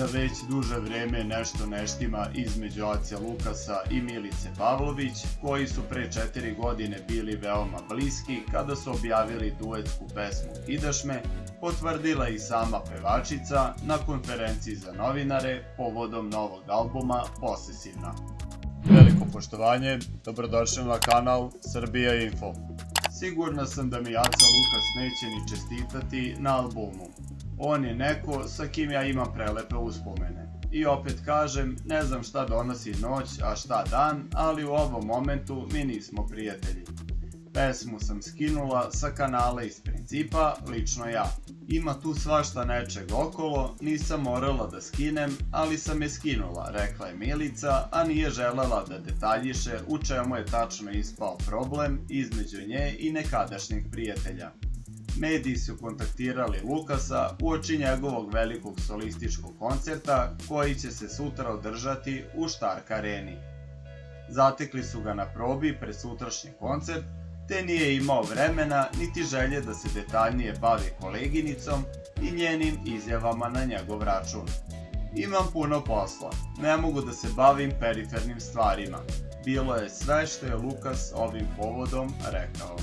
da već duže vreme nešto ne štima između Ace Lukasa i Milice Pavlović, koji su pre 4 godine bili veoma bliski kada su objavili duetsku pesmu Kidaš me, potvrdila i sama pevačica na konferenciji za novinare povodom novog albuma Posesivna. Veliko poštovanje, dobrodošli na kanal Srbija Info. Sigurna sam da mi Aca Lukas neće ni čestitati na albumu. On je neko sa kim ja imam prelepe uspomene. I opet kažem, ne znam šta donosi noć, a šta dan, ali u ovom momentu mi nismo prijatelji. Pesmu sam skinula sa kanala iz principa, lično ja. Ima tu svašta nečeg okolo, nisam morala da skinem, ali sam je skinula, rekla je Milica, a nije želela da detaljiše u čemu je tačno ispao problem između nje i nekadašnjeg prijatelja. Mediji su kontaktirali Lukasa uoči njegovog velikog solističkog koncerta koji će se sutra održati u Štark areni. Zatekli su ga na probi pred sutrašnji koncert, te nije imao vremena niti želje da se detaljnije bavi koleginicom i njenim izjavama na njegov račun. Imam puno posla, ne mogu da se bavim perifernim stvarima. Bilo je sve što je Lukas ovim povodom rekao.